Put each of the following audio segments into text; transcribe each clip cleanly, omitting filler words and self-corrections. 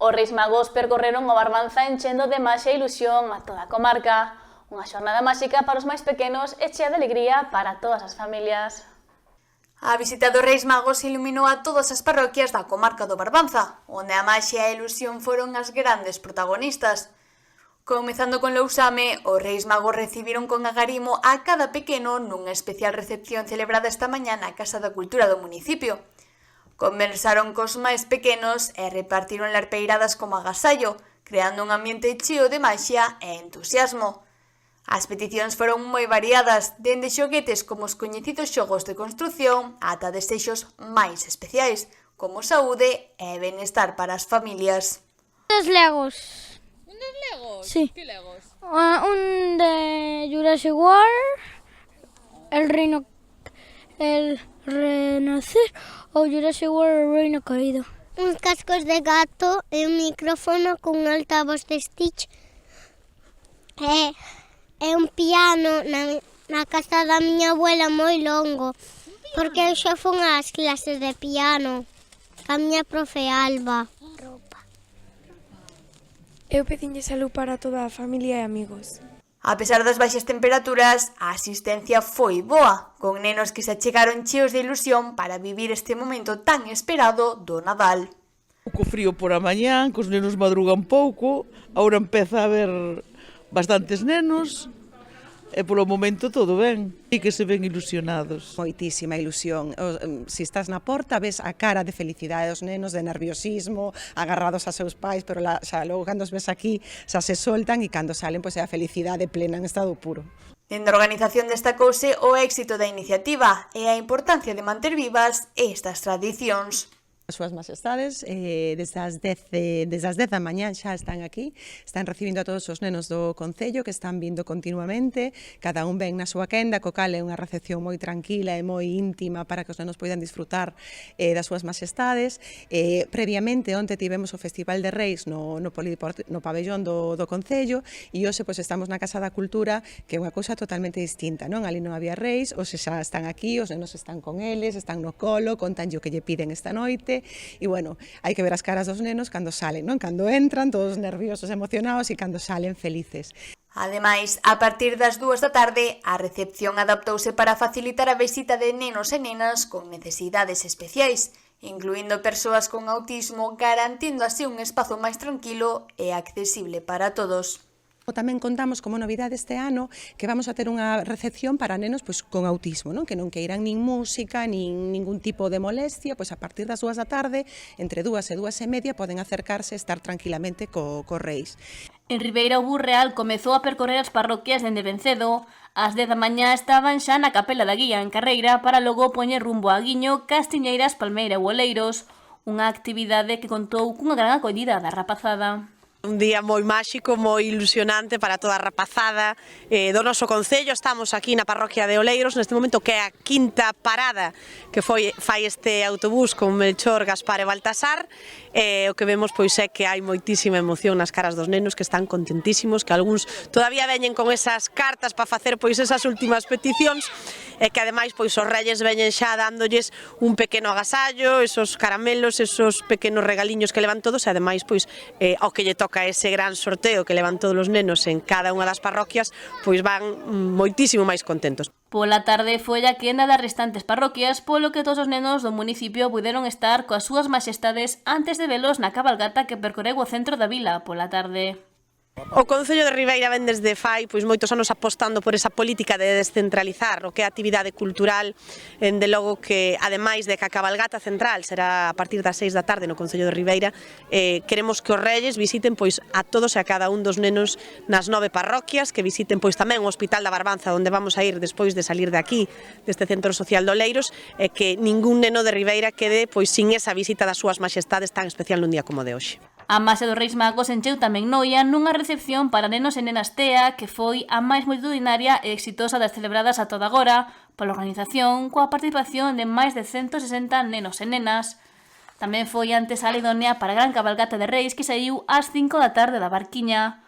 Os Reis Magos percorreron o Barbanza enchendo de maxia e ilusión a toda a comarca. Unha xornada máxica para os máis pequenos e chea de alegría para todas as familias. A visita dos Reis Magos iluminou a todas as parroquias da comarca do Barbanza, onde a maxia e a ilusión foron as grandes protagonistas. Comezando con Lousame, os Reis Magos recibiron con agarimo a cada pequeno nunha especial recepción celebrada esta mañá na Casa da Cultura do municipio. Conversaron cos máis pequenos e repartiron larpeiradas como agasallo, creando un ambiente cheo de maxia e entusiasmo. As peticións foron moi variadas, dende xoguetes como os coñecidos xogos de construción ata desexos máis especiais, como saúde e benestar para as familias. Dos Legos. ¿Un de Legos? Sí. ¿Qué Legos? Un de Jurassic World, el Renacer o Jurassic World, el Reino Caído. Uns cascos de gato e un micrófono con altavoz de Stitch e un piano na casa da miña abuela moi longo, porque eu xa fun ás clases de piano a miña profe Alba. Eu pedinlle salud para toda a familia e amigos. A pesar das baixas temperaturas, a asistencia foi boa, con nenos que se achegaron cheos de ilusión para vivir este momento tan esperado do Nadal. Co frío por a mañán, cos nenos madrugan pouco, agora empeza a haber bastantes nenos, e polo momento todo ben, e que se ven ilusionados. Moitísima ilusión. Se estás na porta, ves a cara de felicidade dos nenos, de nerviosismo, agarrados a seus pais, pero xa logo cando os ves aquí, xa se soltan e cando salen, pois é a felicidade plena en estado puro. Dende a organización destacouse o éxito da iniciativa e a importancia de manter vivas estas tradicións. As súas majestades, desde as 10 da mañán xa están aquí, están recibindo a todos os nenos do Concello que están vindo continuamente, cada un ven na súa quenda, co cal é unha recepción moi tranquila e moi íntima para que os nenos poidan disfrutar das súas majestades. Previamente, onte tivemos o Festival de Reis no pabellón do Concello e hoxe pois, estamos na Casa da Cultura, que é unha cousa totalmente distinta, non? Ali non había reis, hoxe xa están aquí, os nenos están con eles, están no colo, contanlle o que lle piden esta noite. E, bueno, hai que ver as caras dos nenos cando salen, non? Cando entran, todos nerviosos, emocionados e cando salen felices. Ademais, a partir das 2 da tarde, a recepción adaptouse para facilitar a visita de nenos e nenas con necesidades especiais, incluindo persoas con autismo, garantindo así un espazo máis tranquilo e accesible para todos. Tamén contamos como novidade este ano que vamos a ter unha recepción para nenos pois, con autismo, non? Que non queiran nin música, nin ningún tipo de molestia, pois a partir das 2 da tarde, entre 2 e 2:30, poden acercarse e estar tranquilamente co Reis. En Ribeira o Bus Real comezou a percorrer as parroquias dende Vencedo. Ás 10 da mañá estaban xa na Capela da Guía en Carreira para logo poñer rumbo a Guiño, Castiñeiras, Palmeira e Oleiros, unha actividade que contou cunha gran acollida da rapazada. Un día moi máxico, moi ilusionante para toda a rapazada do noso concello. Estamos aquí na parroquia de Oleiros, neste momento que é a quinta parada que fai este autobús con Melchor, Gaspar e Baltasar. O que vemos pois é que hai moitísima emoción nas caras dos nenos, que están contentísimos, que algúns todavía veñen con esas cartas para facer pois esas últimas peticións, e que ademais pois os reyes veñen xa dándolles un pequeno agasallo, esos caramelos, esos pequenos regaliños que levan todos, e ademais pois ao que lle toca ese gran sorteo que levan todos os nenos en cada unha das parroquias, pois van moitísimo máis contentos. Pola tarde foi a quenda das restantes parroquias, polo que todos os nenos do municipio puderon estar coas súas majestades antes de velos na cabalgata que percorreu o centro da vila pola tarde. O Concello de Ribeira ven desde fai moitos anos apostando por esa política de descentralizar o que é a actividade cultural, de logo que, ademais de que a cabalgata central será a partir das 6 da tarde no Concello de Ribeira, queremos que os reyes visiten pois a todos e a cada un dos nenos nas 9 parroquias, que visiten pois tamén o Hospital da Barbanza, onde vamos a ir despois de salir de aquí, deste Centro Social de Oleiros, e que ningún neno de Ribeira quede pois sin esa visita das súas majestades tan especial nun día como de hoxe. A Maxia dos Reis Magos encheu tamén Noia nunha recepción para nenos e nenas TEA que foi a máis multitudinaria e exitosa das celebradas a toda agora pola organización, coa participación de máis de 160 nenos e nenas. Tamén foi antes a idónea para a gran cabalgata de Reis que saiu ás 5 da tarde da Barquiña.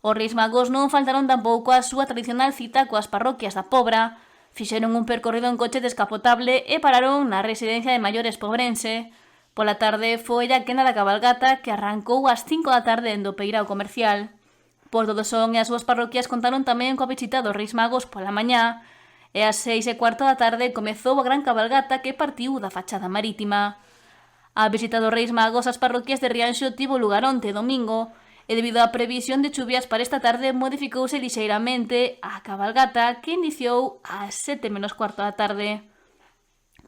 Os Reis Magos non faltaron tampouco a súa tradicional cita coas parroquias da Pobra, fixeron un percorrido en coche descapotable e pararon na residencia de maiores pobrense. Pola tarde foi a quenda da cabalgata que arrancou ás 5 da tarde dende o Peirao Comercial. Porto do Son e as súas parroquias contaron tamén coa visita dos Reis Magos pola mañá, e ás 6:15 da tarde comezou a gran cabalgata que partiu da fachada marítima. A visita dos Reis Magos ás parroquias de Rianxo tivo lugar onte domingo, e debido á previsión de chuvias para esta tarde modificouse lixeiramente a cabalgata que iniciou ás 7:15 da tarde.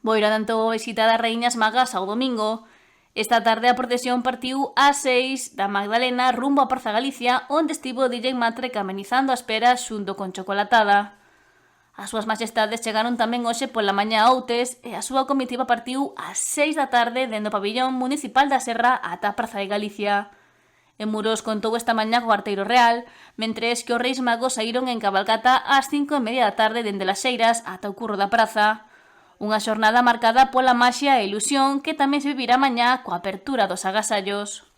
Boiro adiantou a visita das Raíñas Magas ao domingo. Esta tarde a procesión partiu ás 6 da Magdalena rumbo a Praza Galicia, onde estivo DJ Matre amenizando a espera xunto con chocolatada. As súas majestades chegaron tamén hoxe pola mañá a Outes e a súa comitiva partiu ás 6 da tarde dende o pabillón municipal da Serra ata a Praza de Galicia. En Muros contou esta mañá co Arteiro Real, mentres que os Reis Magos saíron en cabalgata ás 5:30 da tarde dende las Xeiras ata o curro da praza. Unha xornada marcada pola maxia e ilusión que tamén se vivirá mañá coa apertura dos agasallos.